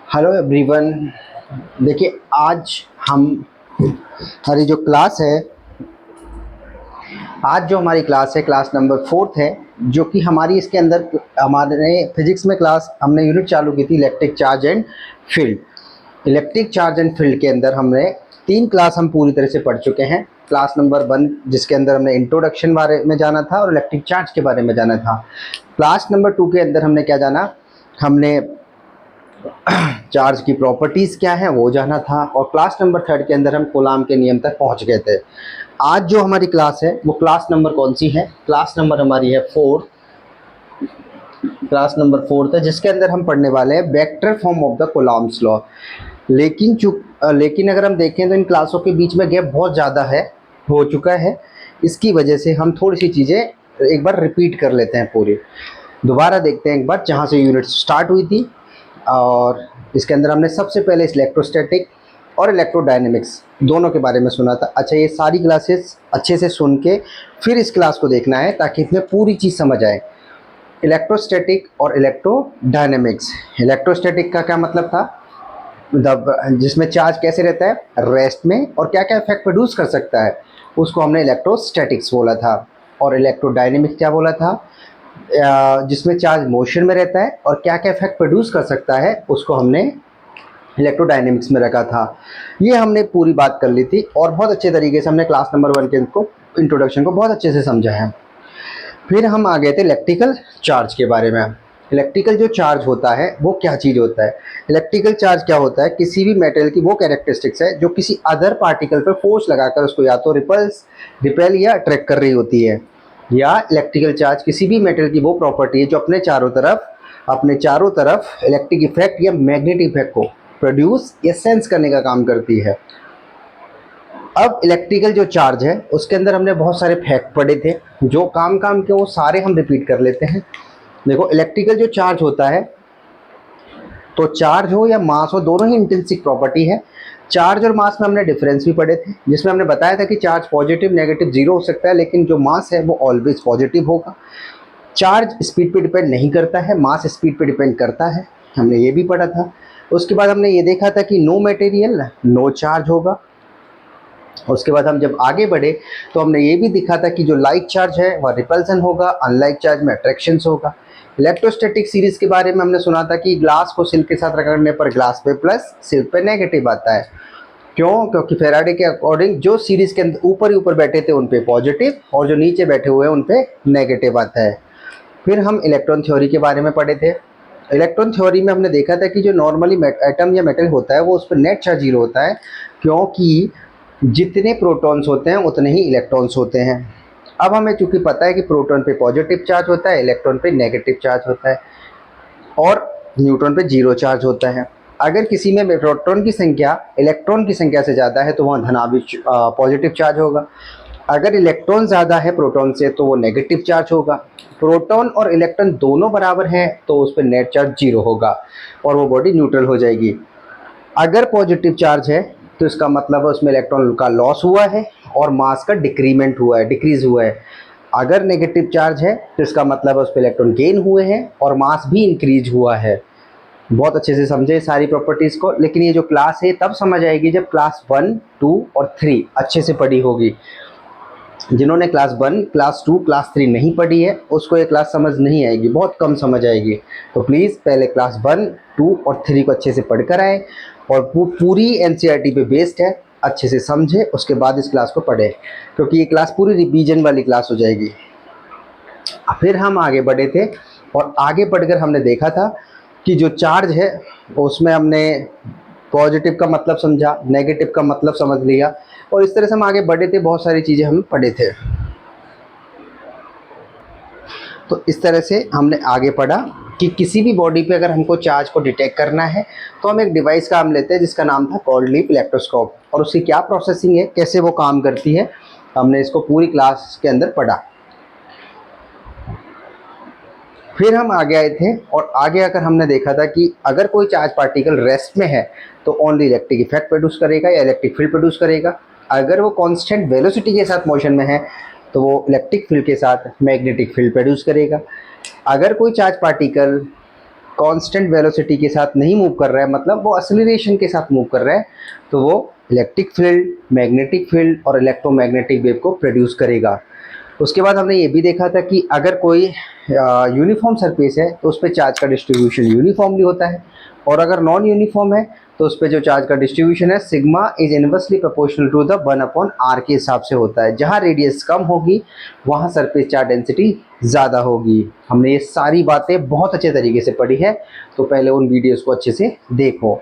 Hello everyone. देखिए, आज हम हमारी जो क्लास है आज जो हमारी क्लास है क्लास नंबर 4th है, जो कि हमारी इसके अंदर हमारे फिजिक्स में क्लास हमने यूनिट चालू की थी electric charge and field. Electric charge and field के अंदर हमने 3 क्लास हम पूरी तरह से पढ़ चुके हैं। क्लास नंबर 1 जिसके अंदर हमने इंट्रोडक्शन बारे में जाना था और इलेक्ट्रिक चार्ज के बारे में जाना था। क्लास नंबर 2 के अंदर हमने क्या जाना, हमने चार्ज की प्रॉपर्टीज़ क्या है वो जाना था, और क्लास नंबर 3 के अंदर हम कूलाम के नियम तक पहुंच गए थे। आज जो हमारी क्लास है वो क्लास नंबर कौन सी है? क्लास नंबर हमारी है 4। क्लास नंबर 4 है, जिसके अंदर हम पढ़ने वाले हैं vector form of the coulombs law. लेकिन अगर हम देखें तो इन क्लासों के बीच में गैप बहुत ज़्यादा हो चुका है। इसकी वजह से हम थोड़ी सी चीज़ें एक बार रिपीट कर लेते हैं, पूरी दोबारा देखते हैं एक बार जहाँ से यूनिट स्टार्ट हुई थी। और इसके अंदर हमने सबसे पहले इलेक्ट्रोस्टैटिक और इलेक्ट्रोडायनेमिक्स दोनों के बारे में सुना था। अच्छा, ये सारी क्लासेस अच्छे से सुन के फिर इस क्लास को देखना है ताकि इसमें पूरी चीज़ समझ आए। इलेक्ट्रोस्टैटिक और इलेक्ट्रोडायनेमिक्स। इलेक्ट्रोस्टैटिक का क्या मतलब था? जिसमें चार्ज कैसे रहता है रेस्ट में और क्या क्या इफेक्ट प्रोड्यूस कर सकता है, उसको हमने इलेक्ट्रोस्टैटिक्स बोला था। और इलेक्ट्रोडायनेमिक्स क्या बोला था? जिसमें चार्ज मोशन में रहता है और क्या क्या इफेक्ट प्रोड्यूस कर सकता है, उसको हमने इलेक्ट्रोडायनेमिक्स में रखा था। ये हमने पूरी बात कर ली थी और बहुत अच्छे तरीके से हमने क्लास नंबर 1 के इंट्रोडक्शन को बहुत अच्छे से समझा है। फिर हम आ गए थे इलेक्ट्रिकल चार्ज के बारे में। इलेक्ट्रिकल जो चार्ज होता है वो क्या चीज़ होता है? इलेक्ट्रिकल चार्ज क्या होता है? किसी भी मेटेरियल की वो कैरेक्टरिस्टिक्स है जो किसी अदर पार्टिकल पर फोर्स लगाकर उसको या तो रिपेल या अट्रैक्ट कर रही होती है। या इलेक्ट्रिकल चार्ज किसी भी मेटेरियल की वो प्रॉपर्टी है जो अपने चारों तरफ इलेक्ट्रिक इफेक्ट या मैग्नेटिक इफेक्ट को प्रोड्यूस या सेंस करने का काम करती है। अब इलेक्ट्रिकल जो चार्ज है उसके अंदर हमने बहुत सारे फैक्ट पढ़े थे, जो काम के वो सारे हम रिपीट कर लेते हैं। देखो, इलेक्ट्रिकल जो चार्ज होता है, तो चार्ज हो या मास हो, दोनों ही इंट्रिंसिक प्रॉपर्टी है। चार्ज और मास में हमने डिफरेंस भी पढ़े थे, जिसमें हमने बताया था कि चार्ज पॉजिटिव नेगेटिव जीरो हो सकता है, लेकिन जो मास है वो ऑलवेज पॉजिटिव होगा। चार्ज स्पीड पे डिपेंड नहीं करता है, मास स्पीड पे डिपेंड करता है, हमने ये भी पढ़ा था। उसके बाद हमने ये देखा था कि नो मटेरियल नो चार्ज होगा। उसके बाद हम जब आगे बढ़े तो हमने ये भी दिखा था कि जो लाइक चार्ज है वह रिपल्सन होगा, अनलाइक चार्ज में अट्रैक्शन होगा। इलेक्ट्रोस्टैटिक सीरीज के बारे में हमने सुना था कि ग्लास को सिल्क के साथ रगड़ने पर ग्लास पे प्लस सिल्क पे नेगेटिव आता है। क्यों? क्योंकि फेराडे के अकॉर्डिंग जो सीरीज के अंदर ऊपर ही ऊपर बैठे थे उन पे पॉजिटिव और जो नीचे बैठे हुए हैं उन पे नेगेटिव आता है। फिर हम इलेक्ट्रॉन थ्योरी के बारे में पढ़े थे। इलेक्ट्रॉन थ्योरी में हमने देखा था कि जो नॉर्मली एटम या मेटल होता है वो उस पर नेट चार्ज जीरो होता है, क्योंकि जितने प्रोटॉन्स होते हैं उतने ही इलेक्ट्रॉन्स होते हैं। अब हमें चूंकि पता है कि प्रोटॉन पे पॉजिटिव चार्ज होता है, इलेक्ट्रॉन पे नेगेटिव चार्ज होता है और न्यूट्रॉन पे जीरो चार्ज होता है। अगर किसी में प्रोटॉन की संख्या इलेक्ट्रॉन की संख्या से ज़्यादा है तो वहाँ धनावेश पॉजिटिव चार्ज होगा। अगर इलेक्ट्रॉन ज़्यादा है प्रोटॉन से तो वो नेगेटिव चार्ज होगा। प्रोटॉन और इलेक्ट्रॉन दोनों बराबर हैं तो उस पर नेट चार्ज जीरो होगा और वो बॉडी न्यूट्रल हो जाएगी। अगर पॉजिटिव चार्ज है तो इसका मतलब है उसमें इलेक्ट्रॉन का लॉस हुआ है और मास का डिक्रीज हुआ है। अगर नेगेटिव चार्ज है तो इसका मतलब है उस पर इलेक्ट्रॉन गेन हुए हैं और मास भी इंक्रीज हुआ है। बहुत अच्छे से समझे सारी प्रॉपर्टीज़ को, लेकिन ये जो क्लास है तब समझ आएगी जब क्लास 1, 2 और 3 अच्छे से पढ़ी होगी। जिन्होंने क्लास 1, क्लास 2, क्लास 3 नहीं पढ़ी है उसको ये क्लास समझ नहीं आएगी, बहुत कम समझ आएगी। तो प्लीज़ पहले क्लास 1, 2 और 3 को अच्छे से पढ़ कर आए और वो पूरी एनसीईआरटी पे बेस्ड है, अच्छे से समझे उसके बाद इस क्लास को पढ़े, क्योंकि ये क्लास पूरी रिवीजन वाली क्लास हो जाएगी। फिर हम आगे बढ़े थे और आगे बढ़कर हमने देखा था कि जो चार्ज है उसमें हमने पॉजिटिव का मतलब समझा, नेगेटिव का मतलब समझ लिया और इस तरह से हम आगे बढ़े थे, बहुत सारी चीज़ें हम पढ़े थे। तो इस तरह से हमने आगे पढ़ा कि किसी भी बॉडी पे अगर हमको चार्ज को डिटेक्ट करना है तो हम एक डिवाइस काम लेते हैं जिसका नाम था कॉल्ड लीप इलेक्ट्रोस्कोप, और उसकी क्या प्रोसेसिंग है, कैसे वो काम करती है, हमने इसको पूरी क्लास के अंदर पढ़ा। फिर हम आगे आए थे और आगे आकर हमने देखा था कि अगर कोई चार्ज पार्टिकल रेस्ट में है तो ओनली इलेक्ट्रिक इफेक्ट प्रोड्यूस करेगा या इलेक्ट्रिक फील्ड प्रोड्यूस करेगा। अगर वो कांस्टेंट वेलोसिटी के साथ मोशन में है तो वो इलेक्ट्रिक फील्ड के साथ मैग्नेटिक फील्ड प्रोड्यूस करेगा। अगर कोई चार्ज पार्टिकल कांस्टेंट वेलोसिटी के साथ नहीं मूव कर रहा है, मतलब वो एक्सेलरेशन के साथ मूव कर रहा है, तो वो इलेक्ट्रिक फील्ड, मैग्नेटिक फील्ड और इलेक्ट्रोमैग्नेटिक वेव को प्रोड्यूस करेगा। उसके बाद हमने ये भी देखा था कि अगर कोई यूनिफॉर्म सरफेस है तो उस पर चार्ज का डिस्ट्रीब्यूशन यूनिफॉर्मली होता है, और अगर नॉन यूनिफॉर्म है तो उस पर जो चार्ज का डिस्ट्रीब्यूशन है sigma is inversely proportional to the 1/r के हिसाब से होता है। जहाँ रेडियस कम होगी वहाँ सरफेस चार्ज डेंसिटी ज़्यादा होगी। हमने ये सारी बातें बहुत अच्छे तरीके से पढ़ी है, तो पहले उन वीडियोज़ को अच्छे से देखो।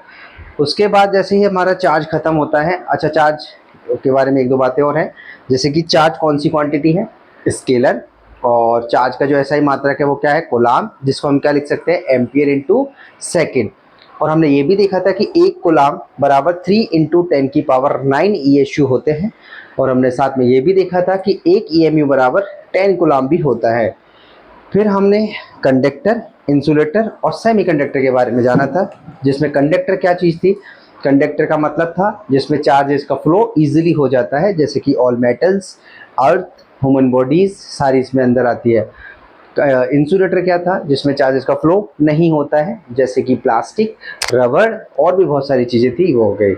उसके बाद जैसे ही हमारा चार्ज ख़त्म होता है, अच्छा चार्ज के बारे में एक दो बातें और हैं, जैसे कि चार्ज कौन सी क्वांटिटी है, स्केलर, और चार्ज का जो एसआई मात्रक है वो क्या है, कूलाम, जिसको हम क्या लिख सकते हैं, एम्पियर इंटू सेकेंड। और हमने ये भी देखा था कि एक कूलाम बराबर 3 × 10⁹ ESU होते हैं, और हमने साथ में ये भी देखा था कि एक EMU बराबर 10 कूलाम भी होता है। फिर हमने कंडक्टर, इंसुलेटर और सेमीकंडक्टर के बारे में जाना था, जिसमें कंडक्टर क्या चीज़ थी, कंडक्टर का मतलब था जिसमें चार्जेस का फ्लो इजीली हो जाता है, जैसे कि ऑल मेटल्स, अर्थ, ह्यूमन बॉडीज़ सारी इसमें अंदर आती है। इंसुलेटर क्या था, जिसमें चार्जेस का फ्लो नहीं होता है, जैसे कि प्लास्टिक, रबड़ और भी बहुत सारी चीज़ें थी, वो हो गई।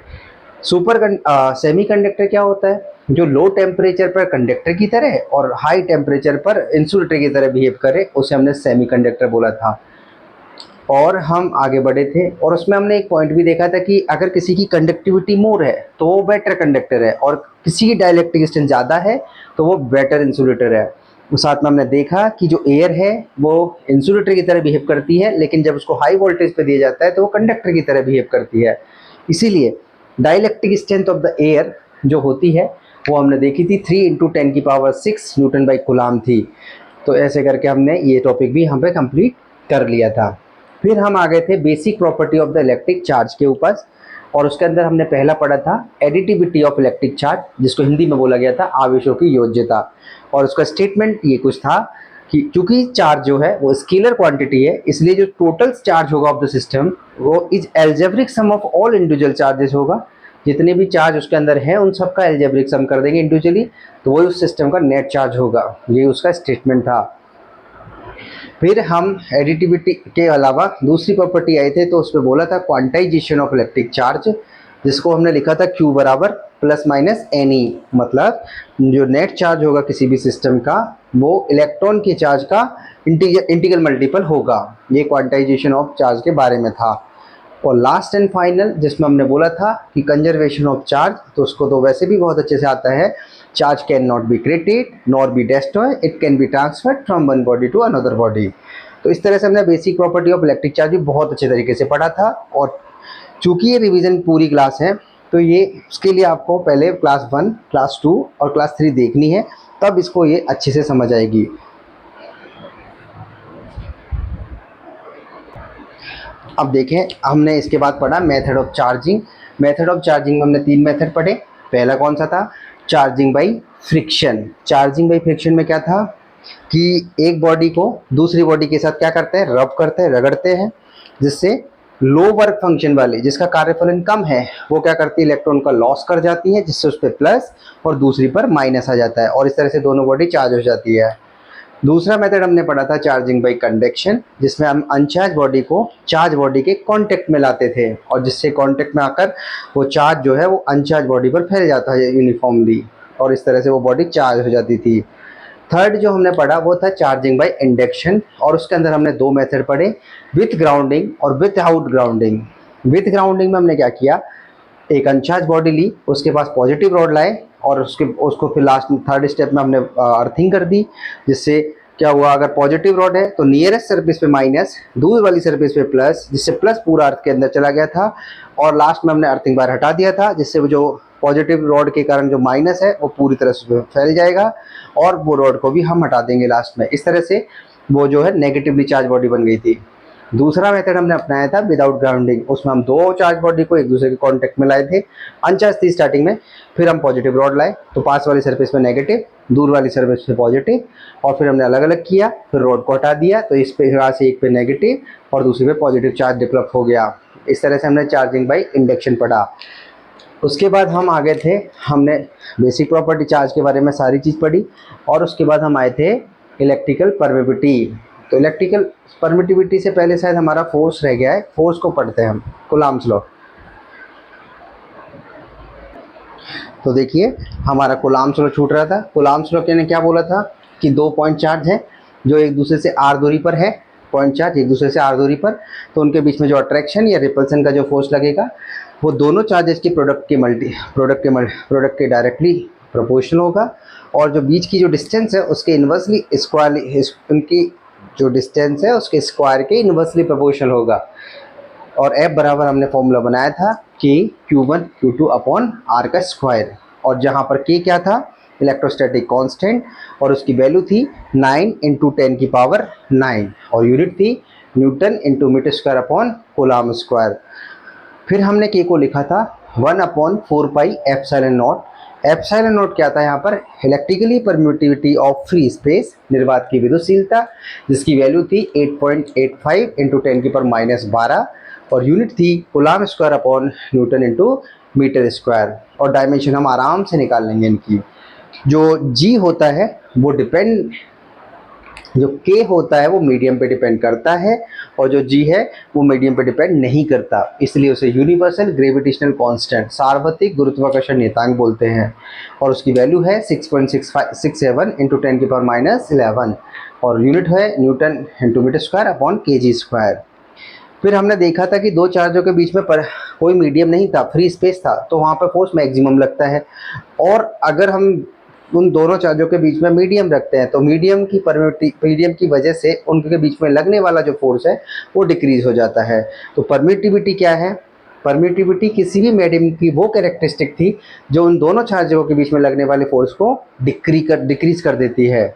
सेमीकंडक्टर क्या होता है, जो लो टेम्परेचर पर कंडक्टर की तरह और हाई टेम्परेचर पर इंसुलेटर की तरह बिहेव करे, उसे हमने सेमीकंडक्टर बोला था। और हम आगे बढ़े थे और उसमें हमने एक पॉइंट भी देखा था कि अगर किसी की कंडक्टिविटी मोर है तो वो बेटर कंडक्टर है, और किसी की डाइलेक्ट्रिक डिस्टेंस ज़्यादा है तो वो बेटर इंसुलेटर है। उस साथ में हमने देखा कि जो एयर है वो इंसुलेटर की तरह बिहेव करती है, लेकिन जब उसको हाई वोल्टेज पे दिया जाता है तो वो कंडक्टर की तरह बिहेव करती है। इसीलिए dielectric strength of the air जो होती है वो हमने देखी थी 3 × 10⁶ न्यूटन बाई कूलाम थी। तो ऐसे करके हमने ये टॉपिक भी यहाँ पे कंप्लीट कर लिया था। फिर हम आ गए थे basic property of the electric charge के ऊपर, और उसके अंदर हमने पहला पढ़ा था एडिटिविटी ऑफ इलेक्ट्रिक चार्ज, जिसको हिंदी में बोला गया था आवेशों की योज्यता। और उसका स्टेटमेंट ये कुछ था कि चूंकि चार्ज जो है वो स्केलर क्वांटिटी है, इसलिए जो टोटल चार्ज होगा ऑफ द सिस्टम वो is algebraic sum of all individual charges होगा। जितने भी चार्ज उसके अंदर है उन सबका एल्जेब्रिक सम कर देंगे इंडिविजुअली, तो वही उस सिस्टम का नेट चार्ज होगा। ये उसका स्टेटमेंट था। फिर हम एडिटिविटी के अलावा दूसरी प्रॉपर्टी आए थे, तो उसमें बोला था क्वांटाइजेशन ऑफ इलेक्ट्रिक चार्ज, जिसको हमने लिखा था Q बराबर ±NE, मतलब जो नेट चार्ज होगा किसी भी सिस्टम का वो इलेक्ट्रॉन के चार्ज का इंटीग्रल मल्टीपल होगा। ये क्वांटाइजेशन ऑफ चार्ज के बारे में था। और लास्ट एंड फाइनल जिसमें हमने बोला था कि कंजर्वेशन ऑफ चार्ज, तो उसको तो वैसे भी बहुत अच्छे से आता है, charge can not be created nor be destroyed, it can be transferred from one body to another body. तो इस तरह से हमने basic property of electric charge भी बहुत अच्छे तरीके से पढ़ा था। और चूंकि ये रिवीजन पूरी क्लास है, तो ये उसके लिए आपको पहले क्लास 1, क्लास 2 और क्लास 3 देखनी है, तब इसको ये अच्छे से समझ आएगी। अब देखें, हमने इसके बाद पढ़ा method of charging. Method of charging में हमने 3 मेथड पढ़े। पहला कौन सा था, charging by friction. Charging by friction में क्या था कि एक बॉडी को दूसरी बॉडी के साथ क्या करते हैं, रब करते हैं, रगड़ते हैं, जिससे लो वर्क फंक्शन वाली जिसका कार्यफलन कम है वो क्या करती है, इलेक्ट्रॉन का लॉस कर जाती है, जिससे उस पर प्लस और दूसरी पर माइनस आ जाता है, और इस तरह से दोनों बॉडी चार्ज हो जाती है। दूसरा मेथड हमने पढ़ा था चार्जिंग बाई कंडक्शन, जिसमें हम अनचार्ज बॉडी को चार्ज बॉडी के कांटेक्ट में लाते थे, और जिससे कांटेक्ट में आकर वो चार्ज जो है वो अनचार्ज बॉडी पर फैल जाता है यूनिफॉर्मली, और इस तरह से वो बॉडी चार्ज हो जाती थी। थर्ड जो हमने पढ़ा वो था चार्जिंग बाय इंडक्शन, और उसके अंदर हमने 2 मेथड पढ़े, विथ ग्राउंडिंग और with out grounding. With grounding में हमने क्या किया, एक अनचार्ज बॉडी ली, उसके पास पॉजिटिव रॉड लाए, और उसको फिर लास्ट में थर्ड स्टेप में हमने अर्थिंग कर दी, जिससे क्या हुआ, अगर पॉजिटिव रॉड है तो नियरेस्ट सरफेस पे माइनस, दूर वाली सरफेस पे प्लस, जिससे प्लस पूरा अर्थ के अंदर चला गया था, और लास्ट में हमने अर्थिंग बार हटा दिया था, जिससे वो जो पॉजिटिव रॉड के कारण जो माइनस है वो पूरी तरह से फैल जाएगा, और वो रॉड को भी हम हटा देंगे लास्ट में। इस तरह से वो जो है नेगेटिवली चार्ज बॉडी बन गई थी। दूसरा मेथड हमने अपनाया था विदाउट ग्राउंडिंग, उसमें हम 2 चार्ज बॉडी को एक दूसरे के कांटेक्ट में लाए थे, अनचार्ज थी स्टार्टिंग में, फिर हम पॉजिटिव रॉड लाए, तो पास वाली सरफेस पे नेगेटिव, दूर वाली सरफेस पे पॉजिटिव, और फिर हमने अलग अलग किया, फिर रॉड को हटा दिया, तो इस पे से एक पे नेगेटिव और दूसरे पे पॉजिटिव चार्ज डेवलप हो गया। इस तरह से हमने चार्जिंग बाई इंडक्शन पढ़ा। उसके बाद हम आगे थे, हमने बेसिक प्रॉपर्टी चार्ज के बारे में सारी चीज़ पढ़ी, और उसके बाद हम आए थे इलेक्ट्रिकल परमेबिलिटी। तो इलेक्ट्रिकल परमिटिविटी से पहले शायद हमारा फोर्स रह गया है, फोर्स को पढ़ते हैं हम, कूलम्ब्स लॉ। तो देखिए हमारा कूलम्ब्स लॉ छूट रहा था। कूलम्ब्स लॉ ने क्या बोला था कि दो पॉइंट चार्ज है जो एक दूसरे से आर दूरी पर है, पॉइंट चार्ज एक दूसरे से आर दूरी पर, तो उनके बीच में जो अट्रैक्शन या रिपल्सन का जो फोर्स लगेगा वो दोनों चार्जेस की प्रोडक्ट के डायरेक्टली प्रोपोर्शनल होगा, और जो बीच की जो डिस्टेंस है उसके इन्वर्सली स्क्वायर, उनकी जो डिस्टेंस है उसके स्क्वायर के इन्वर्सली प्रोपोर्शनल होगा। और F बराबर हमने फॉर्मूला बनाया था कि Q1 Q2 अपॉन R का स्क्वायर, और जहाँ पर K क्या था, इलेक्ट्रोस्टैटिक कांस्टेंट, और उसकी वैल्यू थी 9 इंटू 10 की पावर 9, और यूनिट थी newton into metre square upon coulomb square. फिर हमने K को लिखा था 1 upon 4 pi epsilon naught. Epsilon naught क्या था यहाँ पर, electrically permittivity of free space, निर्वात की विद्युतशीलता, जिसकी वैल्यू थी 8.85 इंटू 10 की पावर -12, और यूनिट थी coulomb square upon newton into metre square. और डायमेंशन हम आराम से निकाल लेंगे इनकी। जो G होता है वो डिपेंड, जो K होता है वो मीडियम पे डिपेंड करता है, और जो G है वो मीडियम पे डिपेंड नहीं करता, इसलिए उसे यूनिवर्सल ग्रेविटेशनल कांस्टेंट, सार्वत्रिक गुरुत्वाकर्षण नियतांक बोलते हैं। और उसकी वैल्यू है 6.67 इंटू 10 की पावर -11, और यूनिट है newton into metre square upon kg square. फिर हमने देखा था कि दो चार्जों के बीच में कोई मीडियम नहीं था, फ्री स्पेस था, तो वहाँ पर फोर्स मैक्सिमम लगता है। और अगर हम उन दोनों चार्जों के बीच में मीडियम रखते हैं तो मीडियम की वजह से उनके बीच में लगने वाला जो फोर्स है वो डिक्रीज हो जाता है। तो परमिटिविटी क्या है, परमिटिविटी किसी भी मीडियम की वो कैरेक्टरिस्टिक थी जो उन दोनों चार्जों के बीच में लगने वाले फोर्स को डिक्रीज कर देती है।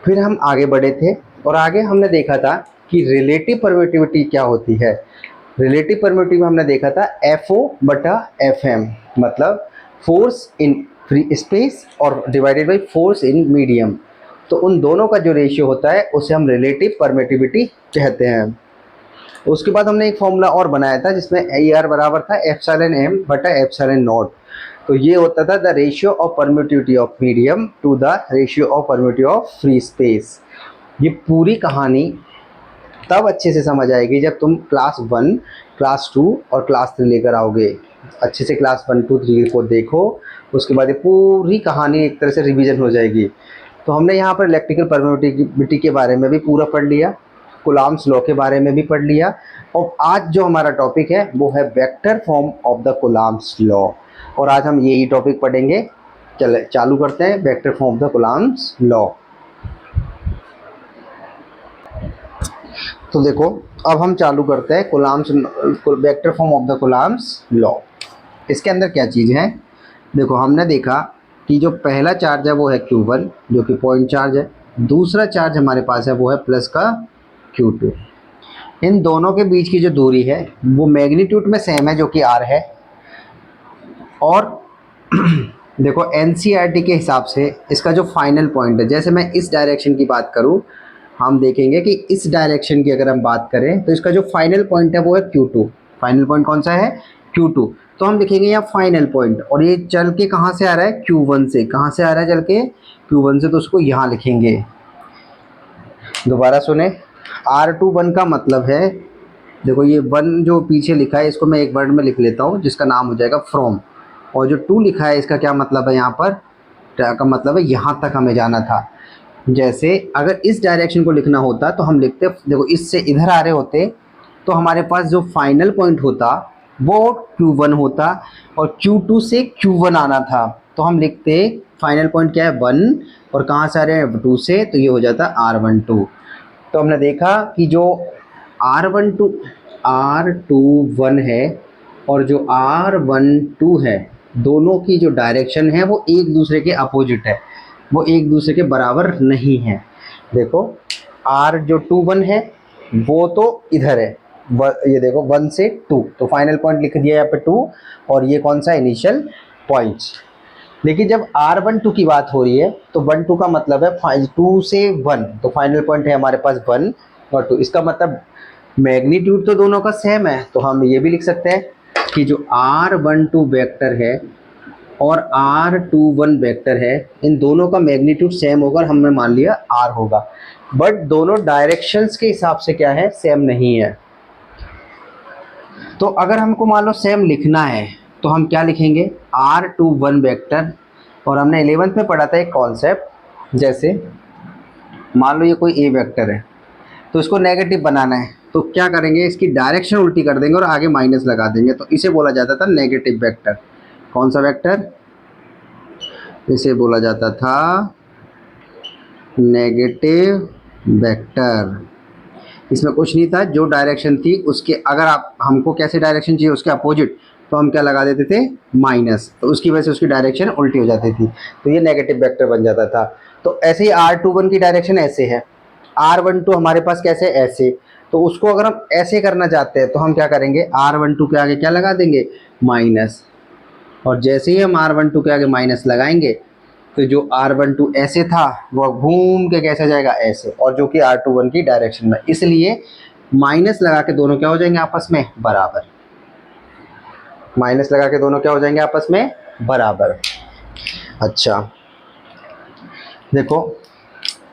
फिर हम आगे बढ़े थे और आगे हमने देखा था कि रिलेटिव परमिटिविटी क्या होती है। रिलेटिव परमिटिविटी हमने देखा था FO बटा FM, मतलब फोर्स इन फ्री स्पेस और divided by force in medium. तो उन दोनों का जो रेशियो होता है उसे हम रिलेटिव परमिटिविटी कहते हैं। उसके बाद हमने एक फॉर्मूला और बनाया था जिसमें AR बराबर था एप्सिलॉन M बटा एप्सिलॉन नॉट। तो ये होता था the ratio of permittivity of medium to the ratio of permittivity of free space. ये पूरी कहानी तब अच्छे से समझ आएगी जब तुम क्लास 1, क्लास 2 और क्लास 3 लेकर आओगे। अच्छे से क्लास 1, 2, 3 को देखो, उसके बाद ये पूरी कहानी एक तरह से रिवीजन हो जाएगी। तो हमने यहाँ पर इलेक्ट्रिकल परमिटिविटी के बारे में भी पूरा पढ़ लिया, कूलम्ब्स लॉ के बारे में भी पढ़ लिया, और आज जो हमारा टॉपिक है वो है vector form of the Coulomb's law, और आज हम यही टॉपिक पढ़ेंगे। चले चालू करते हैं vector form of the Coulomb's law. तो देखो अब हम चालू करते हैं Coulomb's vector form of the Coulomb's law. इसके अंदर क्या चीज़ है, देखो हमने देखा कि जो पहला चार्ज है वो है Q1 जो कि पॉइंट चार्ज है, दूसरा चार्ज हमारे पास है वो है प्लस का Q2। इन दोनों के बीच की जो दूरी है वो मैग्नीट्यूड में सेम है जो कि R है। और देखो NCERT के हिसाब से इसका जो फाइनल पॉइंट है, जैसे मैं इस डायरेक्शन की बात करूं, हम देखेंगे कि इस डायरेक्शन की अगर हम बात करें तो इसका जो फाइनल पॉइंट है वो है Q2। फाइनल पॉइंट कौन सा है, Q2। तो हम लिखेंगे यहाँ फाइनल पॉइंट, और ये चल के कहाँ से आ रहा है, Q1 से। कहाँ से आ रहा है चल के, Q1 से, तो उसको यहाँ लिखेंगे। दोबारा सुने, R21 का मतलब है, देखो ये 1 जो पीछे लिखा है इसको मैं एक वर्ड में लिख लेता हूँ जिसका नाम हो जाएगा फ्रॉम, और जो 2 लिखा है इसका क्या मतलब है, यहाँ पर का मतलब है यहाँ तक हमें जाना था। जैसे अगर इस डायरेक्शन को लिखना होता तो हम लिखते, देखो इससे इधर आ रहे होते तो हमारे पास जो फाइनल पॉइंट होता वो Q1 होता, और Q2 से Q1 आना था, तो हम लिखते फाइनल पॉइंट क्या है 1, और कहाँ से आ रहे हैं 2 से, तो ये हो जाता R12। तो हमने देखा कि जो R21 है और जो R12 है, दोनों की जो डायरेक्शन है वो एक दूसरे के अपोजिट है, वो एक दूसरे के बराबर नहीं है। देखो R जो 21 है वो तो इधर है, ये देखो 1 से 2, तो फाइनल पॉइंट लिख दिया यहाँ पे 2, और ये कौन सा इनिशियल पॉइंट। लेकिन जब R12 की बात हो रही है तो 1-2 का मतलब है 2 से 1, तो फाइनल पॉइंट है हमारे पास 1 और 2, इसका मतलब मैग्नीट्यूड तो दोनों का सेम है। तो हम ये भी लिख सकते हैं कि जो R12 वेक्टर है और R21 वेक्टर है, इन दोनों का मैग्नीट्यूड सेम होगा और हमने मान लिया R होगा। बट दोनों डायरेक्शंस के हिसाब से क्या है, सेम नहीं है। तो अगर हमको मान लो सेम लिखना है तो हम क्या लिखेंगे, r21 वेक्टर। और हमने 11th में पढ़ा था एक कॉन्सेप्ट, जैसे मान लो ये कोई ए वेक्टर है तो इसको नेगेटिव बनाना है तो क्या करेंगे, इसकी डायरेक्शन उल्टी कर देंगे और आगे माइनस लगा देंगे, तो इसे बोला जाता था नेगेटिव वेक्टर। कौन सा वेक्टर, इसे बोला जाता था नेगेटिव वेक्टर। इसमें कुछ नहीं था, जो डायरेक्शन थी उसके, अगर आप हमको कैसे डायरेक्शन चाहिए उसके अपोजिट, तो हम क्या लगा देते थे, माइनस, तो उसकी वजह से उसकी डायरेक्शन उल्टी हो जाती थी, तो ये नेगेटिव वेक्टर बन जाता था। तो ऐसे ही r21 की डायरेक्शन ऐसे है, r12 हमारे पास कैसे, ऐसे, तो उसको अगर हम ऐसे करना चाहते हैं तो हम क्या करेंगे, r12 के आगे क्या लगा देंगे, माइनस। और जैसे ही हम r12 के आगे माइनस लगाएंगे तो जो r12 ऐसे था वो घूम के कैसे जाएगा, ऐसे, और जो कि r21 की डायरेक्शन में, इसलिए माइनस लगा के दोनों क्या हो जाएंगे, आपस में बराबर। माइनस लगा के दोनों क्या हो जाएंगे, आपस में बराबर। अच्छा देखो,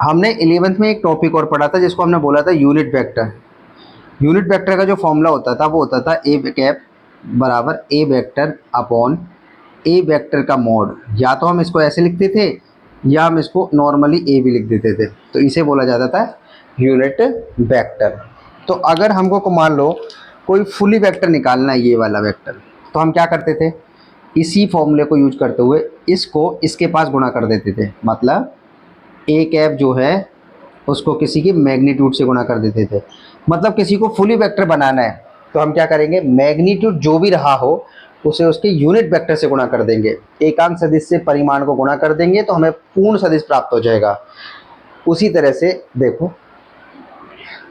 हमने 11th में एक टॉपिक और पढ़ा था जिसको हमने बोला था यूनिट वेक्टर। यूनिट वेक्टर का जो फॉर्मूला होता था वो होता था ए कैप बराबर ए वेक्टर अपॉन ए वेक्टर का मॉड। या तो हम इसको ऐसे लिखते थे या हम इसको नॉर्मली ए भी लिख देते थे, तो इसे बोला जाता था यूनिट वेक्टर। तो अगर हमको को मान लो कोई फुली वेक्टर निकालना है, ये वाला वेक्टर, तो हम क्या करते थे, इसी फॉर्मूले को यूज करते हुए इसको इसके पास गुणा कर देते थे। मतलब ए कैप जो है उसको किसी की मैग्नीट्यूड से गुणा कर देते थे। मतलब किसी को फुली वेक्टर बनाना है तो हम क्या करेंगे, मैग्नीट्यूड जो भी रहा हो उसे उसके यूनिट वेक्टर से गुणा कर देंगे, एकांक सदिश से परिमाण को गुणा कर देंगे तो हमें पूर्ण सदिश प्राप्त हो जाएगा। उसी तरह से देखो,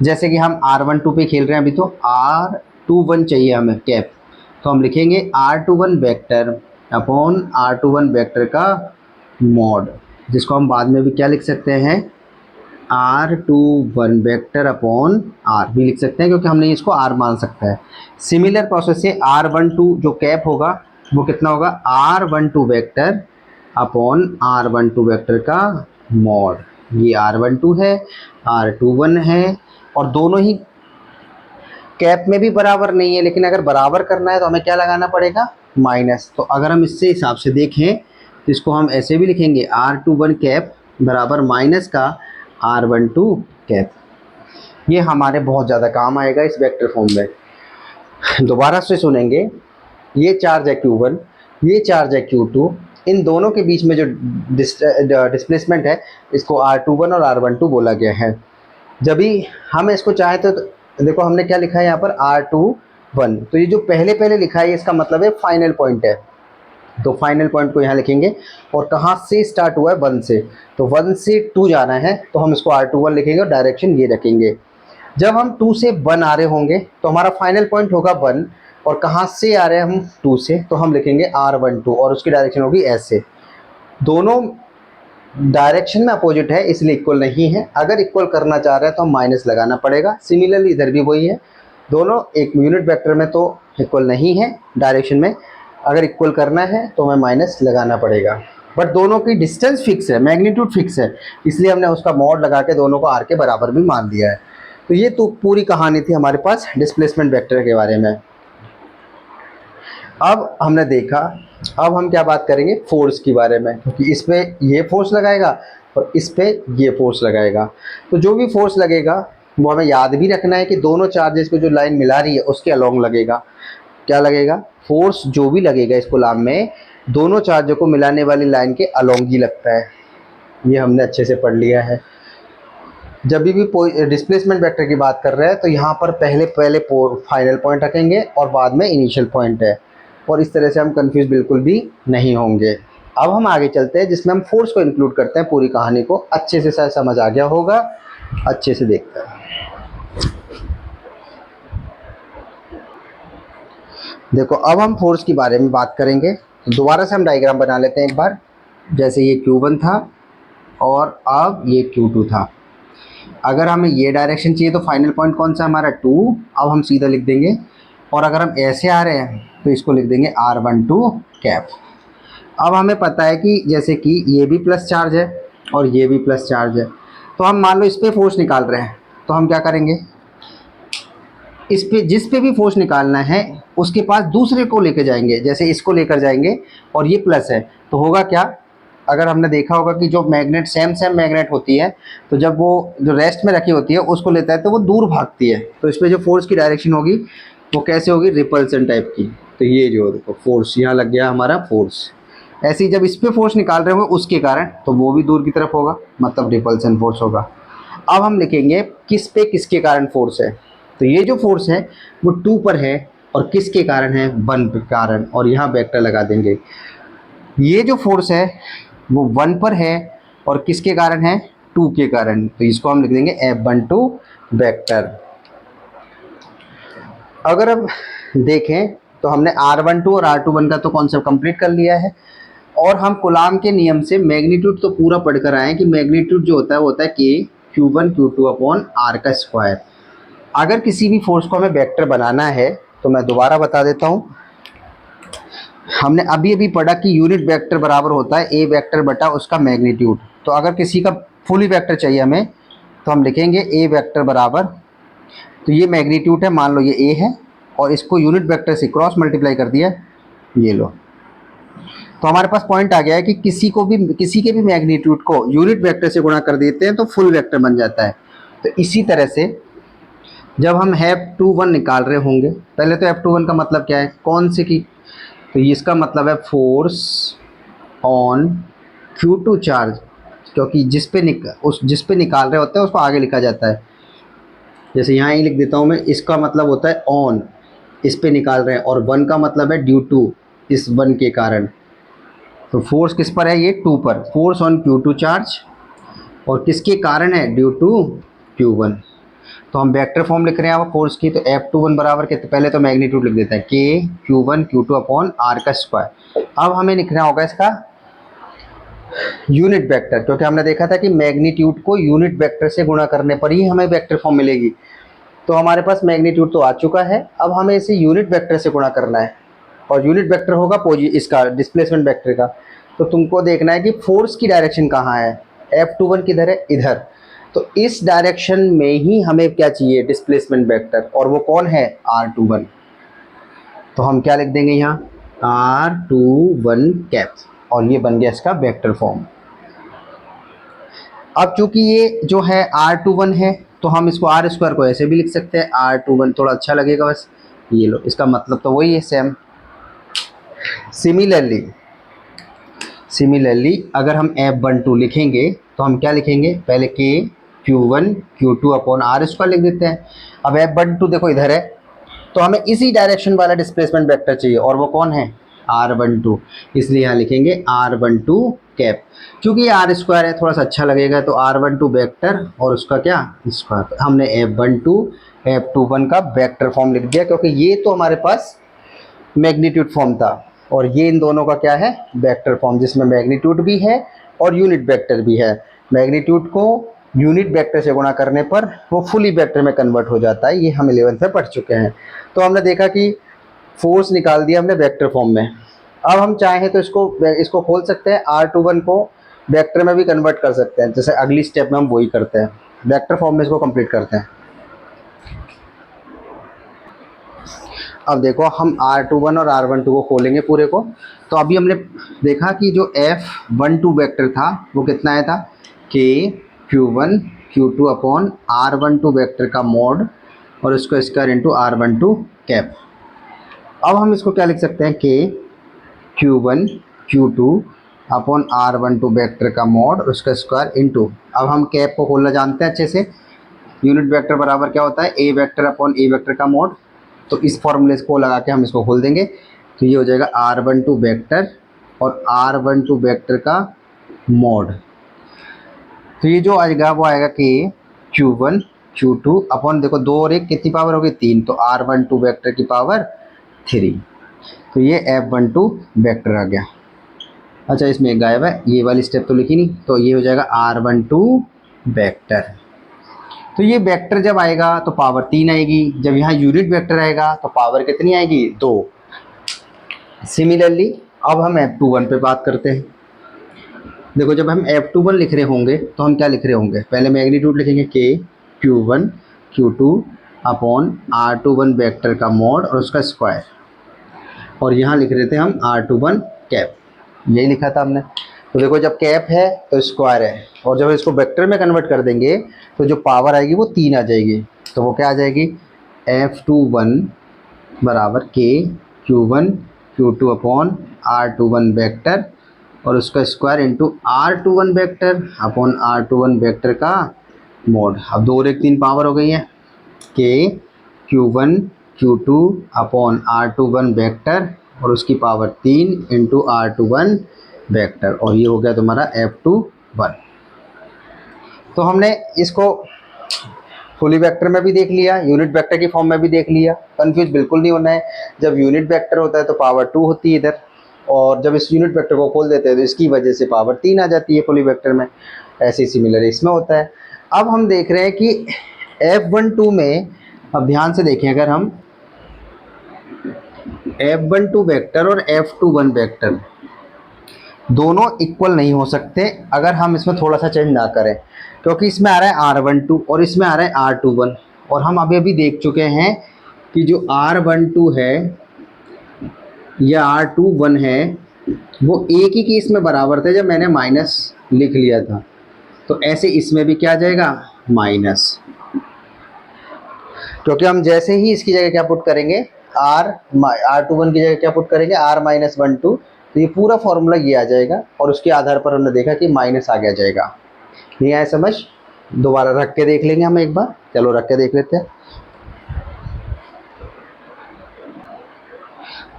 जैसे कि हम r12 पे खेल रहे हैं अभी, तो r21 चाहिए हमें कैप, तो हम लिखेंगे r21 vector upon r21 vector का मॉड, जिसको हम बाद में भी क्या लिख सकते हैं, r21 वेक्टर अपॉन r भी लिख सकते हैं, क्योंकि हमने इसको r मान सकता है। सिमिलर प्रोसेस से r12 जो कैप होगा वो कितना होगा, r12 vector upon r12 vector का मॉड। ये r12 है, r21 है, और दोनों ही कैप में भी बराबर नहीं है, लेकिन अगर बराबर करना है तो हमें क्या लगाना पड़ेगा, माइनस। तो अगर हम इससे हिसाब से देखें तो इसको हम ऐसे भी लिखेंगे, r21 कैप बराबर माइनस का r12 कैप। ये हमारे बहुत ज़्यादा काम आएगा इस वेक्टर फॉर्म में। दोबारा से सुनेंगे, ये चार्ज है q1, ये चार्ज है q2, इन दोनों के बीच में जो डिस्प्लेसमेंट है इसको r21 और r12 बोला गया है। जब भी हम इसको चाहें तो देखो हमने क्या लिखा है यहाँ पर, r21, तो ये जो पहले पहले लिखा है इसका मतलब है फाइनल पॉइंट है, तो फाइनल पॉइंट को यहाँ लिखेंगे। और कहाँ से स्टार्ट हुआ है, 1 से, तो 1 से 2 जाना है तो हम इसको r21 लिखेंगे और डायरेक्शन ये रखेंगे। जब हम 2 से 1 आ रहे होंगे तो हमारा फाइनल पॉइंट होगा 1, और कहाँ से आ रहे हैं हम 2 से, तो हम लिखेंगे r12 और उसकी डायरेक्शन होगी ऐसे। दोनों डायरेक्शन में अपोजिट है इसलिए इक्वल नहीं है, अगर इक्वल करना चाह रहे हैं तो हम माइनस लगाना पड़ेगा। सिमिलरली इधर भी वही है, दोनों एक यूनिट वेक्टर में तो इक्वल नहीं है डायरेक्शन में, अगर इक्वल करना है तो हमें माइनस लगाना पड़ेगा। बट दोनों की डिस्टेंस फिक्स है, मैग्नीट्यूड फिक्स है, इसलिए हमने उसका मॉड लगा के दोनों को r के बराबर भी मान दिया है। तो ये तो पूरी कहानी थी हमारे पास डिस्प्लेसमेंट वेक्टर के बारे में। अब हमने देखा, अब हम क्या बात करेंगे, फोर्स के बारे में, क्योंकि इस पे ये फोर्स लगाएगा और इस पे ये फोर्स लगाएगा। तो जो भी फोर्स लगेगा वो हमें याद भी रखना है कि दोनों चार्जेस को जो लाइन मिला रही है उसके अलोंग लगेगा। क्या लगेगा, फोर्स जो भी लगेगा इस कोलम में दोनों चार्जों को मिलाने वाली लाइन के अलोंग ही लगता है। ये हमने अच्छे से पढ़ लिया है। जब भी डिस्प्लेसमेंट वेक्टर की बात कर रहे हैं तो यहाँ पर पहले फाइनल पॉइंट रखेंगे और बाद में इनिशियल पॉइंट है, और इस तरह से हम कंफ्यूज बिल्कुल भी नहीं होंगे। अब हम आगे चलते हैं जिसमें हम फोर्स को इंक्लूड करते हैं। पूरी कहानी को अच्छे से शायद समझ आ गया होगा, अच्छे से देखते हैं। देखो अब हम फोर्स के बारे में बात करेंगे, दोबारा से हम डायग्राम बना लेते हैं एक बार। जैसे ये q1 था और अब ये q2 था। अगर हमें ये डायरेक्शन चाहिए तो फाइनल पॉइंट कौन सा हमारा 2, अब हम सीधा लिख देंगे। और अगर हम ऐसे आ रहे हैं तो इसको लिख देंगे r12 कैप। अब हमें पता है कि जैसे कि ये भी प्लस चार्ज है और ये भी प्लस चार्ज है, तो हम मान लो इस पे फोर्स निकाल रहे हैं, तो हम क्या करेंगे, इस पे जिस पे भी फोर्स निकालना है उसके पास दूसरे को लेकर जाएंगे, जैसे इसको लेकर जाएंगे और ये प्लस है, तो होगा क्या, अगर हमने देखा होगा कि जो मैग्नेट सेम सेम मैग्नेट होती है, तो जब वो जो रेस्ट में रखी होती है उसको लेता है तो वो दूर भागती है, तो इसमें जो फोर्स की डायरेक्शन होगी वो कैसे होगी, रिपल्सन टाइप की। तो ये जो देखो फोर्स यहाँ लग गया हमारा फोर्स, ऐसे ही जब इस पे फोर्स निकाल रहे हो उसके कारण, तो वो भी दूर की तरफ होगा, मतलब रिपल्सन फोर्स होगा। अब हम लिखेंगे किस पे किसके कारण फोर्स है, तो ये जो फोर्स है वो 2 पर है और किसके कारण है, 1 के कारण, और यहाँ वेक्टर लगा देंगे। ये जो फोर्स है वो 1 पर है और किसके कारण है, 2 के कारण, तो इसको हम लिख देंगे F12 वेक्टर। अगर अब देखें तो हमने R12 और R21 का तो कॉन्सेप्ट कंप्लीट कर लिया है, और हम कूलाम के नियम से मैग्नीट्यूड तो पूरा पढ़कर आए हैं कि मैग्नीट्यूड जो होता है वो होता है K Q1 Q2 upon R का स्क्वायर। अगर किसी भी फोर्स को हमें वेक्टर बनाना है तो मैं दोबारा बता देता हूँ, हमने अभी अभी पढ़ा कि यूनिट वेक्टर बराबर होता है ए वेक्टर बटा उसका मैग्नीट्यूड। तो अगर किसी का फुली वेक्टर चाहिए हमें तो हम लिखेंगे ए वेक्टर बराबर, तो ये मैग्नीट्यूड है, मान लो ये ए है, और इसको यूनिट वेक्टर से क्रॉस मल्टीप्लाई कर दिया, ये लो, तो हमारे पास पॉइंट आ गया है कि किसी के भी मैग्नीट्यूड को यूनिट वेक्टर से गुणा कर देते हैं तो फुल वेक्टर बन जाता है। तो इसी तरह से जब हम F21 निकाल रहे होंगे, पहले तो F21 का मतलब क्या है, कौन से की, तो इसका मतलब है फोर्स ऑन Q2 चार्ज, क्योंकि जिस पे निकाल रहे होते हैं उसको आगे लिखा जाता है, जैसे यहाँ ही लिख देता हूँ मैं, इसका मतलब होता है ऑन, इस पे निकाल रहे हैं, और 1 का मतलब है ड्यू टू, इस 1 के कारण। तो फोर्स किस पर है, ये 2 पर, फोर्स ऑन Q2 चार्ज, और किसके कारण है, ड्यू टू Q1। तो हम वेक्टर फॉर्म लिख रहे हैं अब फोर्स की, तो F21 बराबर के, तो पहले तो मैग्नीट्यूड लिख देते हैं K Q1 Q2 upon R का स्क्वायर। अब हमें लिखना होगा इसका यूनिट वेक्टर, क्योंकि हमने देखा था कि मैग्नीट्यूड को यूनिट वेक्टर से गुणा करने पर ही हमें वेक्टर फॉर्म मिलेगी। तो हमारे पास मैग्नीट्यूड तो आ चुका है, अब हमें इसे यूनिट वेक्टर से गुणा करना है, और यूनिट वेक्टर होगा इसका डिस्प्लेसमेंट वेक्टर का। तो तुमको देखना है कि फोर्स की डायरेक्शन कहाँ है, F21 किधर है, इधर, तो इस डायरेक्शन में ही हमें क्या चाहिए, डिस्प्लेसमेंट वेक्टर, और वो कौन है, R21। तो हम क्या लिख देंगे यहाँ, R21 कैप, और ये बन गया इसका वेक्टर फॉर्म। अब चूंकि ये जो है R21 है तो हम इसको R स्क्वायर को ऐसे भी लिख सकते हैं, R21 थोड़ा अच्छा लगेगा बस, ये लो, इसका मतलब तो वही है सेम। सिमिलरली अगर हम F12 लिखेंगे तो हम क्या लिखेंगे, पहले K Q1 Q2 upon R square लिख देते हैं। अब F12 देखो इधर है, तो हमें इसी डायरेक्शन वाला डिस्प्लेसमेंट वेक्टर चाहिए, और वो कौन है, R12, इसलिए यहाँ लिखेंगे R12 कैप। क्योंकि ये R स्क्वायर है थोड़ा सा अच्छा लगेगा, तो R12 वेक्टर और उसका क्या स्क्वायर, हमने F12 F21 का वेक्टर फॉर्म लिख दिया, क्योंकि ये तो हमारे पास मैग्नीट्यूड फॉर्म था, और ये इन दोनों का क्या है, वेक्टर फॉर्म, जिसमें मैग्नीट्यूड भी है और यूनिट वेक्टर भी है। मैग्नीट्यूड को यूनिट वेक्टर से गुणा करने पर वो फुली वेक्टर में कन्वर्ट हो जाता है, ये हम 11th में पढ़ चुके हैं। तो हमने देखा कि फोर्स निकाल दिया हमने वेक्टर फॉर्म में। अब हम चाहें तो इसको खोल सकते हैं, R21 को वेक्टर में भी कन्वर्ट कर सकते हैं, जैसे अगली स्टेप में हम वही करते हैं, वेक्टर फॉर्म में इसको कंप्लीट करते हैं। अब देखो हम R21 और R12 को खोलेंगे पूरे को, तो अभी हमने देखा कि जो F12 वेक्टर था वो कितना आया था, K Q1 Q2 upon R12 vector का मॉड और उसका स्क्वायर इंटू R12 कैप। अब हम इसको क्या लिख सकते हैं, K Q1 Q2 upon R12 vector का मॉड और उसका स्क्वायर इंटू, अब हम कैप को खोलना जानते हैं अच्छे से, यूनिट वेक्टर बराबर क्या होता है, ए वेक्टर अपॉन ए वेक्टर का मॉड। तो इस फॉर्मूले को लगा के हम इसको खोल देंगे, तो ये हो जाएगा R12 वेक्टर और R12 वेक्टर का मॉड। तो ये जो आएगा वो आएगा कि Q1 Q2 अपॉन, देखो 2 और 1 कितनी पावर होगी, 3, तो R12 वेक्टर की पावर 3। तो ये F12 वेक्टर आ गया। अच्छा इसमें एक गायब है, ये वाली स्टेप तो लिखी नहीं, तो ये हो जाएगा R12 वेक्टर। तो ये वेक्टर जब आएगा तो पावर 3 आएगी, जब यहाँ यूनिट वेक्टर आएगा तो पावर कितनी आएगी, 2। सिमिलरली अब हम F21 पे बात करते हैं। देखो जब हम F21 लिख रहे होंगे तो हम क्या लिख रहे होंगे, पहले मैग्नीट्यूड लिखेंगे K Q1 Q2 upon R21 vector का मॉड और उसका स्क्वायर, और यहाँ लिख रहे थे हम R21 कैप, यही लिखा था हमने। तो देखो जब कैप है तो स्क्वायर है, और जब इसको वेक्टर में कन्वर्ट कर देंगे तो जो पावर आएगी वो 3 आ जाएगी। तो वो क्या आ जाएगी, F21 बराबर K Q1 Q2 upon R21 vector और उसका square into R21 vector upon R21 vector का मोड। अब 2 और 1 3 पावर हो गई है, K Q1 Q2 upon R21 vector और उसकी पावर 3 इंटू R21 वेक्टर, और ये हो गया तुम्हारा F21। तो हमने इसको फुली वेक्टर में भी देख लिया, यूनिट वेक्टर की फॉर्म में भी देख लिया। कंफ्यूज बिल्कुल नहीं होना है, जब यूनिट वेक्टर होता है तो पावर 2 होती है इधर, और जब इस यूनिट वेक्टर को खोल देते हैं तो इसकी वजह से पावर 3 आ जाती है फुली वेक्टर में। ऐसे सिमिलर इसमें होता है। अब हम देख रहे हैं कि F12 में, अब ध्यान से देखें, अगर हम F12 वेक्टर और F21 वेक्टर दोनों इक्वल नहीं हो सकते अगर हम इसमें थोड़ा सा चेंज ना करें, क्योंकि इसमें आ रहा है R12 और इसमें आ रहा है R21, और हम अभी अभी देख चुके हैं कि जो R12 है या R21 है वो एक ही केस में बराबर थे जब मैंने माइनस लिख लिया था, तो ऐसे इसमें भी क्या आ जाएगा, माइनस, क्योंकि हम जैसे ही इसकी जगह क्या पुट करेंगे, R21 की जगह क्या पुट करेंगे, R-12, तो ये पूरा फॉर्मूला ये आ जाएगा, और उसके आधार पर हमने देखा कि माइनस आ गया जाएगा। नहीं आया समझ, दोबारा रख के देख लेंगे हम एक बार, चलो रख के देख लेते हैं।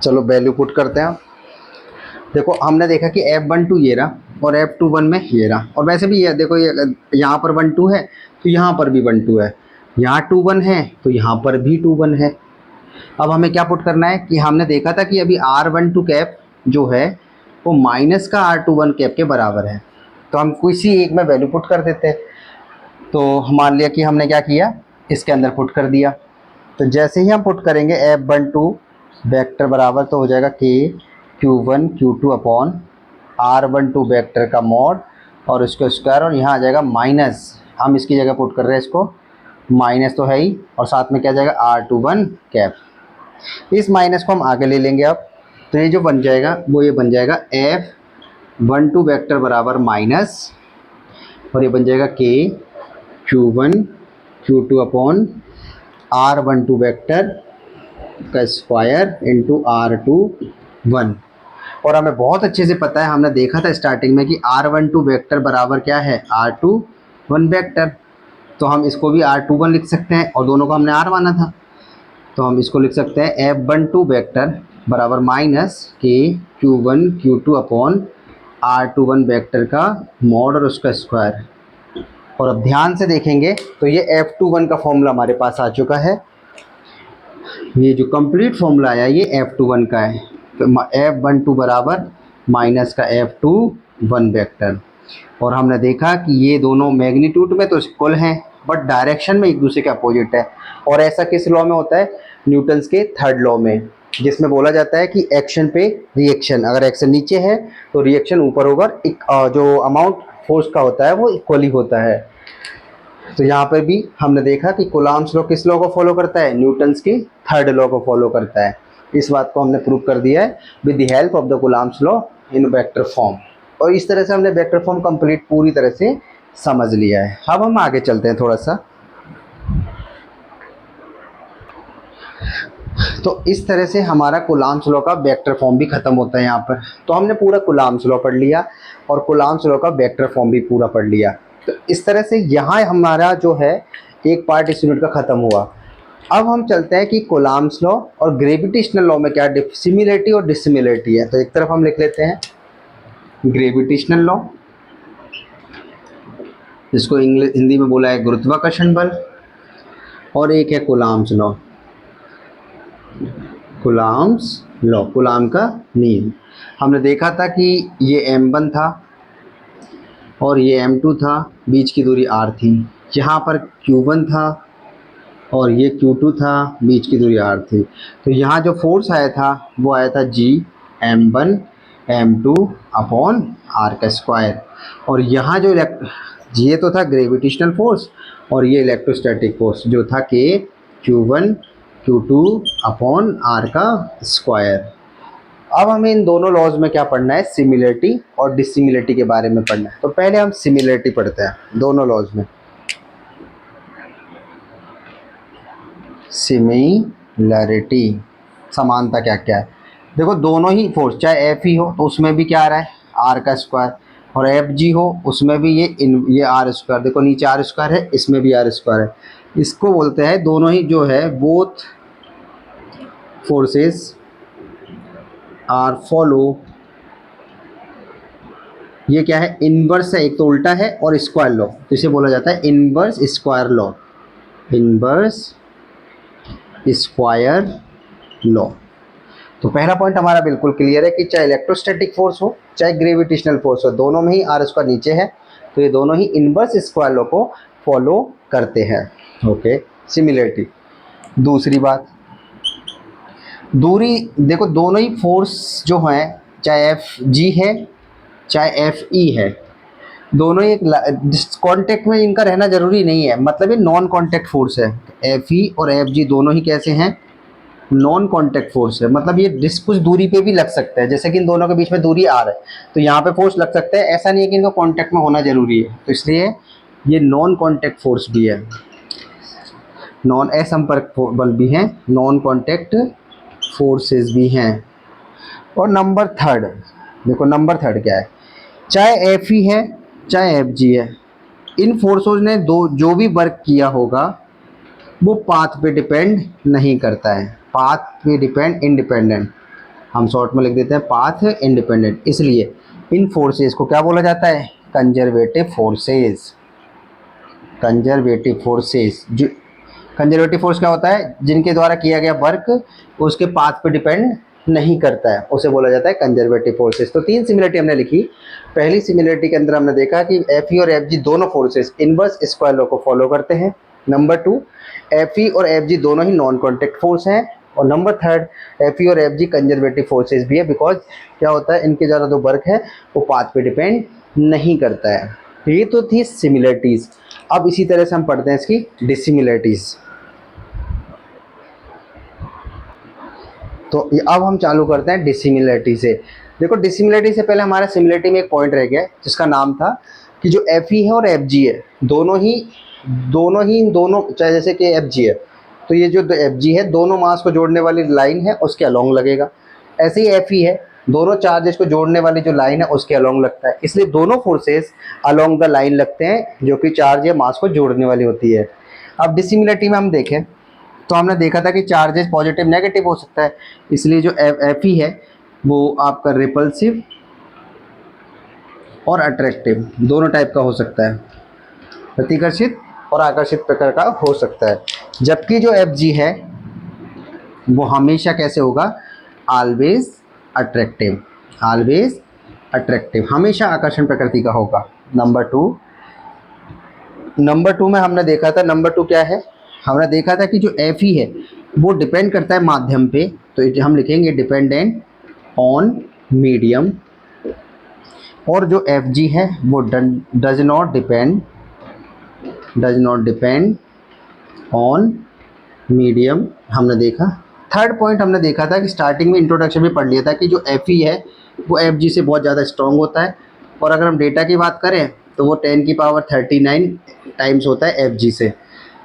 चलो वैल्यू पुट करते हैं। देखो हमने देखा कि F12 ये रहा और F21 में ये रहा, और वैसे भी ये देखो, ये यहाँ पर 12 है तो यहाँ पर भी 12 है, यहाँ 21 है तो यहाँ पर भी 21 है। अब हमें क्या पुट करना है कि हमने देखा था कि अभी R12 कैप जो है वो माइनस का R21 कैप के बराबर है, तो हम किसी एक में वैल्यू पुट कर देते हैं। तो मान लिया कि हमने क्या किया, इसके अंदर पुट कर दिया, तो जैसे ही हम पुट करेंगे F12 वेक्टर बराबर तो हो जाएगा K Q1 Q2 upon R12 vector का मॉड और उसका स्क्वायर, और यहाँ आ जाएगा माइनस, हम इसकी जगह पुट कर रहे हैं इसको, माइनस तो है ही, और साथ में क्या जाएगा R21 कैप। इस माइनस को हम आगे ले लेंगे अब, तो ये जो बन जाएगा वो ये बन जाएगा F12 वेक्टर बराबर माइनस, और ये बन जाएगा K Q1 Q2 upon R12 vector का स्क्वायर इंटू R21। और हमें बहुत अच्छे से पता है, हमने देखा था स्टार्टिंग में कि R12 वेक्टर बराबर क्या है, R21 वेक्टर, तो हम इसको भी R21 लिख सकते हैं, और दोनों को हमने R माना था, तो हम इसको लिख सकते हैं F12 वेक्टर बराबर minus K Q1 Q2 upon R21 vector का मॉड और उसका स्क्वायर। और अब ध्यान से देखेंगे तो ये F21 का फॉर्मूला हमारे पास आ चुका है, ये जो कंप्लीट फॉर्मूला आया ये F21 का है, तो F12 बराबर माइनस का F21 वेक्टर। और हमने देखा कि ये दोनों मैग्नीट्यूड में तो इक्वल हैं बट डायरेक्शन में एक दूसरे के अपोजिट है, और ऐसा किस लॉ में होता है, न्यूटन्स के थर्ड लॉ में, जिसमें बोला जाता है कि एक्शन पे रिएक्शन, अगर एक्शन नीचे है तो रिएक्शन ऊपर होगा, जो अमाउंट फोर्स का होता है वो इक्वली होता है। तो यहाँ पर भी हमने देखा कि कूलॉम्स लॉ किस लॉ को फॉलो करता है, न्यूटन्स के थर्ड लॉ को फॉलो करता है। इस बात को हमने प्रूव कर दिया है with the help of the Coulomb's law in vector form, और इस तरह से हमने वेक्टर फॉर्म कंप्लीट पूरी तरह से समझ लिया है। अब हम आगे चलते हैं थोड़ा सा। तो इस तरह से हमारा कूलॉम्स लॉ का वेक्टर फॉर्म भी खत्म होता है यहाँ पर। तो हमने पूरा कूलॉम्स लॉ पढ़ लिया और कूलॉम्स लॉ का वेक्टर फॉर्म भी पूरा पढ़ लिया। तो इस तरह से यहाँ हमारा जो है एक पार्ट इस यूनिट का ख़त्म हुआ। अब हम चलते हैं कि कूलॉम्स लॉ और ग्रेविटेशनल लॉ में क्या सिमिलरिटी और डिसिमिलरिटी है। तो एक तरफ हम लिख लेते हैं ग्रेविटेशनल लॉ, जिसको हिंदी में बोला है गुरुत्वाकर्षण बल, और एक है Coulomb's law, Coulomb's law, Coulomb का नियम। हमने देखा था कि ये m1 था और ये m2 था, बीच की दूरी r थी। यहाँ पर q1 था और ये q2 था, बीच की दूरी r थी। तो यहाँ जो फोर्स आया था वो आया था g m1 m2 upon r का स्क्वायर। और यहाँ जो ये तो था ग्रेविटेशनल फोर्स और ये इलेक्ट्रोस्टैटिक फोर्स जो था कि q1 q2 अपॉन r का स्क्वायर। अब हमें इन दोनों लॉज में क्या पढ़ना है, सिमिलरिटी और डिसिमिलरिटी के बारे में पढ़ना है। तो पहले हम सिमिलरिटी पढ़ते हैं दोनों लॉज में। सिमिलरिटी, समानता क्या क्या है। देखो दोनों ही फोर्स, चाहे एफ ही हो तो उसमें भी क्या आ रहा है आर का स्क्वायर, और एफ जी हो उसमें भी ये आर स्क्वायर। देखो नीचे आर स्क्वायर है, इसमें भी आर स्क्वायर है। इसको बोलते हैं दोनों ही जो है बोथ फोर्सेस आर फॉलो, ये क्या है इनवर्स है, एक तो उल्टा है और स्क्वायर लॉ, तो इसे बोला जाता है inverse square law. Inverse square law. तो पहला पॉइंट हमारा बिल्कुल क्लियर है कि चाहे इलेक्ट्रोस्टैटिक फोर्स हो चाहे ग्रेविटेशनल फोर्स हो, दोनों में ही आर स्क्वायर नीचे है, तो ये दोनों ही इनवर्स स्क्वायर लॉ को फॉलो करते हैं। Okay, similarity. दूसरी बात, दूरी। देखो दोनों ही फोर्स जो हैं, चाहे एफ जी है चाहे एफ ई है, दोनों ही कांटेक्ट में इनका रहना जरूरी नहीं है, मतलब ये नॉन कांटेक्ट फोर्स है। एफ ई और एफ जी दोनों ही कैसे हैं, नॉन कांटेक्ट फोर्स है। मतलब ये कुछ दूरी पे भी लग सकता है, जैसे कि इन दोनों के बीच में दूरी आर है तो यहाँ पे फोर्स लग सकता है, ऐसा नहीं है कि इनको कांटेक्ट में होना जरूरी है। तो इसलिए ये नॉन कांटेक्ट फोर्स भी है, नॉन असंपर्क बल भी हैं, नॉन कांटेक्ट फोर्सेस भी हैं। और नंबर थर्ड, देखो नंबर थर्ड क्या है, चाहे एफ ई है चाहे एफ जी है, इन फोर्सों ने जो भी वर्क किया होगा वो पाथ पे डिपेंड नहीं करता है। पाथ पे डिपेंड इंडिपेंडेंट, हम शॉर्ट में लिख देते हैं पाथ इंडिपेंडेंट। इसलिए इन फोर्सेस को क्या बोला जाता है, कंजर्वेटिव फोर्सेस। कंजर्वेटिव फोर्सेस, जो कंजर्वेटिव फोर्स क्या होता है, जिनके द्वारा किया गया वर्क उसके पाथ पे डिपेंड नहीं करता है, उसे बोला जाता है कंजर्वेटिव फोर्सेस। तो तीन सिमिलरिटी हमने लिखी। पहली सिमिलरिटी के अंदर हमने देखा कि एफ ई और एफ जी दोनों फोर्सेस इनवर्स स्क्वायर लॉ को फॉलो करते हैं। नंबर टू, एफ ई और एफ जी दोनों ही नॉन कॉन्टेक्ट फोर्स हैं। और नंबर थर्ड, एफ ई और एफ जी कंजर्वेटिव फोर्सेस भी है, बिकॉज क्या होता है इनके ज़्यादा जो वर्क है वो पाथ पे डिपेंड नहीं करता है। ये तो थी सिमिलरिटीज़। अब इसी तरह से हम पढ़ते हैं इसकी डिसिमिलरिटीज़। तो अब हम चालू करते हैं डिसिमिलरिटी से। देखो डिसिमिलरिटी से पहले हमारा सिमिलरिटी में एक पॉइंट रह गया जिसका नाम था कि जो एफ ई है और एफ जी है दोनों चाहे जैसे कि एफ जी है तो ये जो एफ जी है दोनों मास को जोड़ने वाली लाइन है उसके अलोंग लगेगा। ऐसे ही एफ ई है, दोनों चार्जेस को जोड़ने वाली जो लाइन है उसके अलोंग लगता है, इसलिए दोनों फोर्सेस अलोंग द लाइन लगते हैं जो कि चार्ज या मास को जोड़ने वाली होती है। अब डिसिमिलरिटी में हम देखें तो हमने देखा था कि चार्जेस पॉजिटिव नेगेटिव हो सकता है, इसलिए जो एफ ई है वो आपका रिपल्सिव और अट्रैक्टिव दोनों टाइप का हो सकता है, प्रतिकर्षित और आकर्षित प्रकार का हो सकता है। जबकि जो एफ जी है वो हमेशा कैसे होगा, ऑलवेज अट्रैक्टिव, ऑलवेज अट्रैक्टिव, हमेशा आकर्षण प्रकृति का होगा। नंबर टू में हमने देखा था, नंबर टू क्या है, हमने देखा था कि जो एफ ई है वो डिपेंड करता है माध्यम पे, तो हम लिखेंगे डिपेंडेंट ऑन मीडियम। और जो एफ जी है वो does not depend on medium, हमने देखा। थर्ड पॉइंट हमने देखा था कि स्टार्टिंग में इंट्रोडक्शन में पढ़ लिया था कि जो एफ ई है वो एफ जी से बहुत ज़्यादा स्ट्रॉन्ग होता है, और अगर हम डेटा की बात करें तो वो 10⁻39 टाइम्स होता है एफ जी से।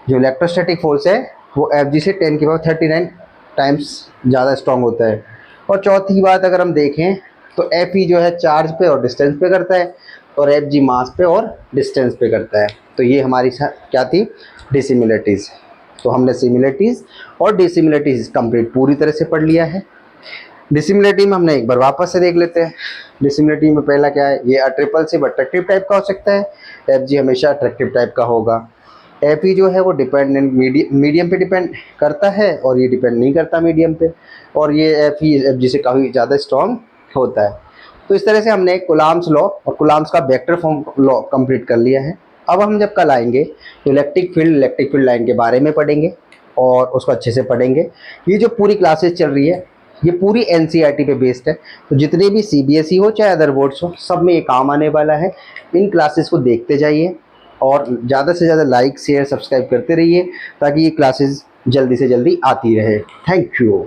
जो इलेक्ट्रोस्टैटिक फोर्स है वो एफ जी से 10⁻39 टाइम्स ज़्यादा स्ट्रॉन्ग होता है। और चौथी बात अगर हम देखें तो एफ ई जो है चार्ज पे और डिस्टेंस पे करता है, और एफ जी मास पे और डिस्टेंस पे करता है। तो ये हमारी क्या थी, डिसिमिलरिटीज़। तो हमने सिमिलरिटीज़ और डिसिमिलरिटीज़ कंप्लीट पूरी तरह से पढ़ लिया है। डिसिमिलरिटी में हमने एक बार वापस से देख लेते हैं। डिसिमिलरिटी में पहला क्या है, ये अट्रिपल्सिव अट्रैक्टिव टाइप का हो सकता है, एफ जी हमेशा अट्रैक्टिव टाइप का होगा। एफ ई जो है वो डिपेंडेंट मीडियम पे डिपेंड करता है और ये डिपेंड नहीं करता मीडियम पे, और ये एफ ई एफ जी से काफ़ी ज़्यादा स्ट्रॉन्ग होता है। तो इस तरह से हमने कुलाम्स लॉ और कुलाम्स का वेक्टर फॉर्म लॉ कंप्लीट कर लिया है। अब हम जब कल आएंगे तो इलेक्ट्रिक फील्ड लाइन के बारे में पढ़ेंगे और उसको अच्छे से पढ़ेंगे। ये जो पूरी क्लासेस चल रही है ये पूरी एनसीईआरटी पे बेस्ड है, तो जितने भी सीबीएसई हो चाहे अदर बोर्ड्स हो, सब में ये काम आने वाला है। इन क्लासेस को देखते जाइए और ज़्यादा से ज़्यादा लाइक शेयर सब्सक्राइब करते रहिए ताकि ये क्लासेस जल्दी से जल्दी आती रहे। Thank you.